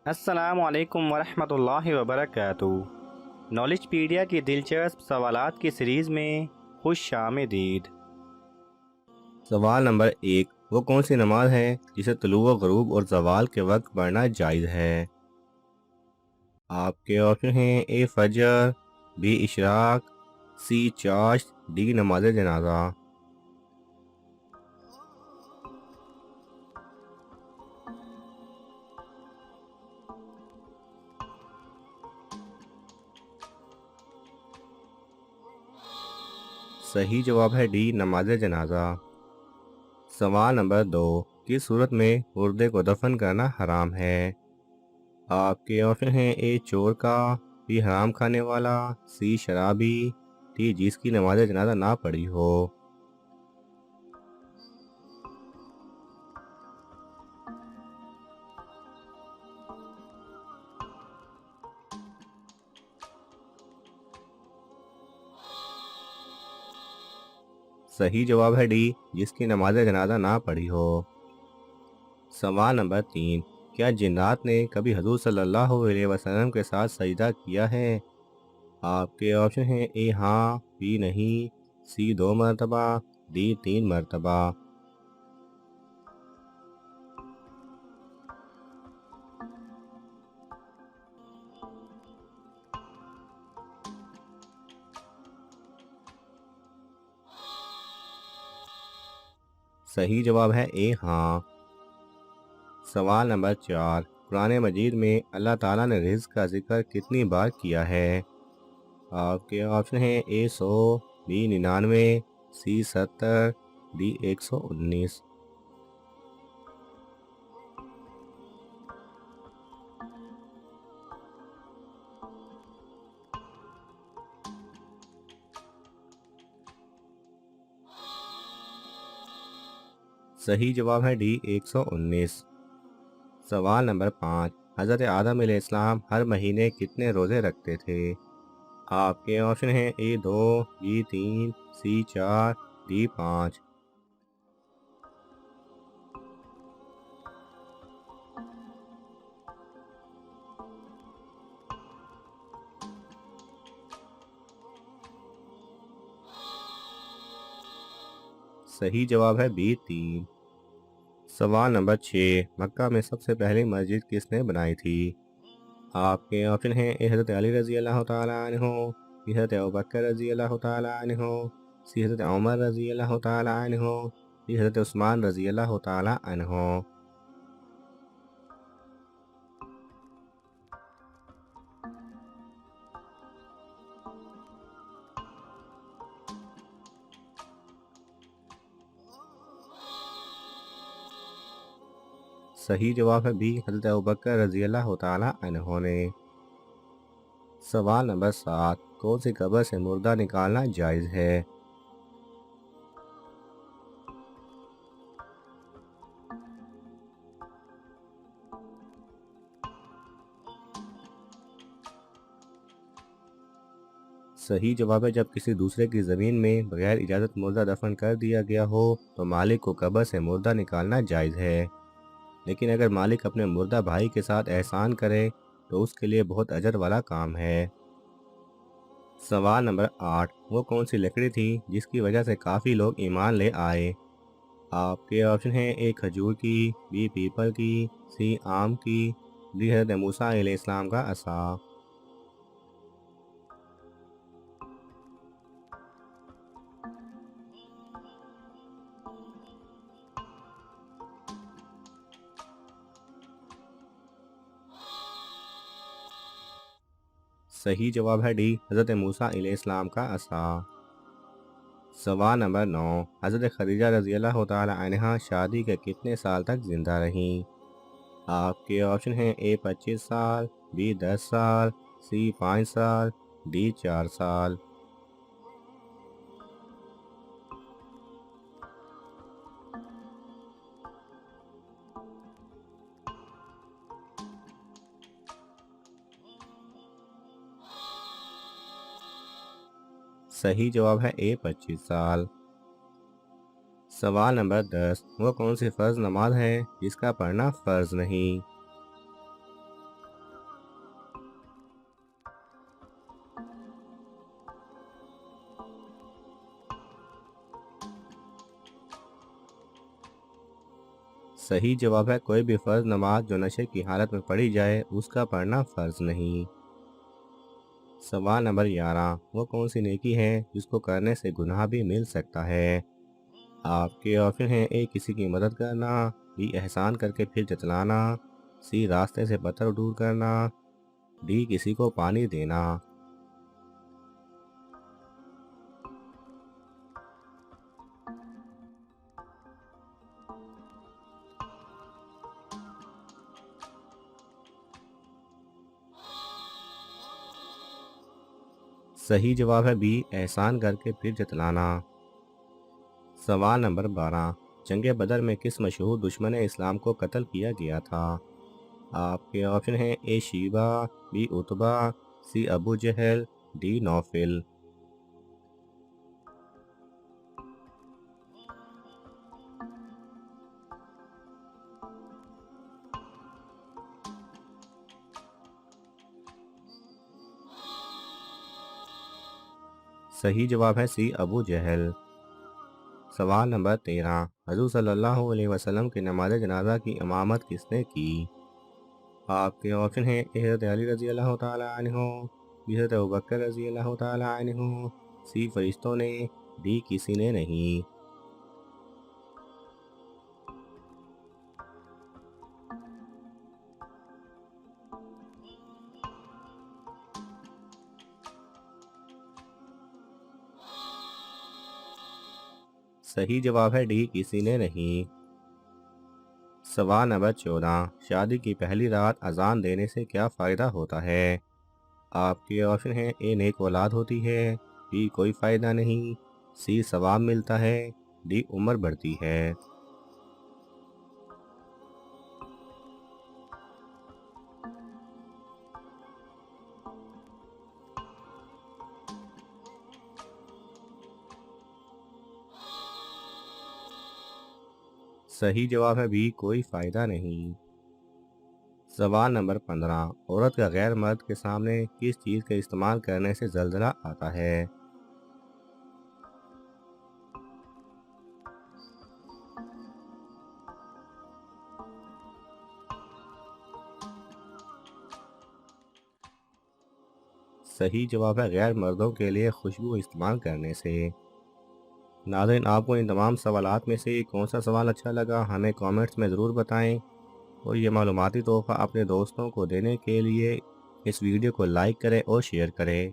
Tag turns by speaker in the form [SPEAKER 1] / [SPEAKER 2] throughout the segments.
[SPEAKER 1] السلام علیکم ورحمۃ اللہ وبرکاتہ۔ نالج پیڈیا کی دلچسپ سوالات کی سیریز میں خوش آمدید۔
[SPEAKER 2] سوال نمبر 1، وہ کون سی نماز ہے جسے طلوع و غروب اور زوال کے وقت پڑھنا جائز ہے؟ آپ کے آپشن ہیں: اے فجر، بی اشراق، سی چاشت، ڈی نماز جنازہ۔ صحیح جواب ہے ڈی نماز جنازہ۔ سوال نمبر 2، کس صورت میں مردے کو دفن کرنا حرام ہے؟ آپ کے آپشن ہیں: اے چور کا، بی حرام کھانے والا، سی شرابی، ڈی جس کی نماز جنازہ نہ پڑھی ہو۔ صحیح جواب ہے ڈی جس کی نماز جنازہ نہ پڑھی ہو۔ سوال نمبر 3، کیا جنات نے کبھی حضور صلی اللہ علیہ وسلم کے ساتھ سجدہ کیا ہے؟ آپ کے آپشن ہیں: اے ہاں، بی نہیں، سی 2 مرتبہ، ڈی 3 مرتبہ۔ صحیح جواب ہے اے ہاں۔ سوال نمبر 4، قرآن مجید میں اللہ تعالیٰ نے رزق کا ذکر کتنی بار کیا ہے؟ آپ کے آپشن ہیں: اے 100، بی 99، سی 70، ڈی 119۔ صحیح جواب ہے ڈی 119۔ سوال نمبر 5، حضرت آدم علیہ السلام ہر مہینے کتنے روزے رکھتے تھے؟ آپ کے آپشن ہیں: اے 2، بی 3، سی 4، ڈی 5۔ صحیح جواب ہے بی 3۔ سوال نمبر 6، مکہ میں سب سے پہلی مسجد کس نے بنائی تھی؟ آپ کے آپشن ہیں: اے حضرت علی رضی اللہ تعالیٰ عنہ، بی حضرت ابوبکر رضی اللہ تعالیٰ عنہ، سی حضرت عمر رضی اللہ تعالیٰ عنہ، ڈی حضرت عثمان رضی اللہ تعالیٰ عنہ۔ صحیح جواب ہے بی حضرت ابوبکر رضی اللہ تعالیٰ عنہ نے۔ سوال نمبر 7، کون سی قبر سے مردہ نکالنا جائز ہے؟ صحیح جواب ہے جب کسی دوسرے کی زمین میں بغیر اجازت مردہ دفن کر دیا گیا ہو تو مالک کو قبر سے مردہ نکالنا جائز ہے، لیکن اگر مالک اپنے مردہ بھائی کے ساتھ احسان کرے تو اس کے لیے بہت اجر والا کام ہے۔ سوال نمبر 8، وہ کون سی لکڑی تھی جس کی وجہ سے کافی لوگ ایمان لے آئے؟ آپ کے آپشن ہیں: اے کھجور کی، بی پیپل کی، سی آم کی، ڈی حضرت موسیٰ علیہ السلام کا عصا۔ صحیح جواب ہے ڈی حضرت موسیٰ علیہ السلام کا عصا۔ سوال نمبر 9، حضرت خدیجہ رضی اللہ تعالی عنہا شادی کے کتنے سال تک زندہ رہیں؟ آپ کے آپشن ہیں: اے 25 سال، بی 10 سال، سی 5 سال، ڈی 4 سال۔ صحیح جواب ہے اے 25 سال۔ سوال نمبر 10، وہ کون سی فرض نماز ہے جس کا پڑھنا فرض نہیں؟ صحیح جواب ہے کوئی بھی فرض نماز جو نشے کی حالت میں پڑھی جائے اس کا پڑھنا فرض نہیں۔ سوال نمبر 11، وہ کون سی نیکی ہے جس کو کرنے سے گناہ بھی مل سکتا ہے؟ آپ کے آپشن ہیں: اے کسی کی مدد کرنا، بی احسان کر کے پھر جتلانا، سی راستے سے پتھر دور کرنا، ڈی کسی کو پانی دینا۔ صحیح جواب ہے بی احسان کر کے پھر جتلانا۔ سوال نمبر 12، جنگ بدر میں کس مشہور دشمن اسلام کو قتل کیا گیا تھا؟ آپ کے آپشن ہیں: A Shaybah, B Utbah, C Abu Jahl, D Nawfal. صحیح جواب ہے سی ابو جہل۔ سوال نمبر 13، حضور صلی اللہ علیہ وسلم کی نماز جنازہ کی امامت کس نے کی؟ آپ کے آپشن ہیں: اے حضرت علی رضی اللہ تعالیٰ عنہ، بی حضرت ابوبکر رضی اللہ تعالیٰ عنہ، سی فرشتوں نے، ڈی کسی نے نہیں۔ صحیح جواب ہے ڈی کسی نے نہیں۔ سوال نمبر 14، شادی کی پہلی رات اذان دینے سے کیا فائدہ ہوتا ہے؟ آپ کے آپشن ہیں: اے نیک اولاد ہوتی ہے، بی کوئی فائدہ نہیں، سی ثواب ملتا ہے، ڈی عمر بڑھتی ہے۔ صحیح جواب ہے بی کوئی فائدہ نہیں۔ سوال نمبر 15، عورت کا غیر مرد کے سامنے کس چیز کے استعمال کرنے سے زلزلہ آتا ہے؟ صحیح جواب ہے غیر مردوں کے لیے خوشبو استعمال کرنے سے۔ ناظرین، آپ کو ان تمام سوالات میں سے کون سا سوال اچھا لگا ہمیں کامنٹس میں ضرور بتائیں، اور یہ معلوماتی تحفہ اپنے دوستوں کو دینے کے لیے اس ویڈیو کو لائک کریں اور شیئر کریں۔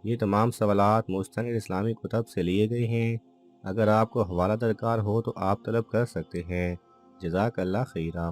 [SPEAKER 2] یہ تمام سوالات مستند اسلامی کتب سے لیے گئے ہیں، اگر آپ کو حوالہ درکار ہو تو آپ طلب کر سکتے ہیں۔ جزاک اللہ خیرہ۔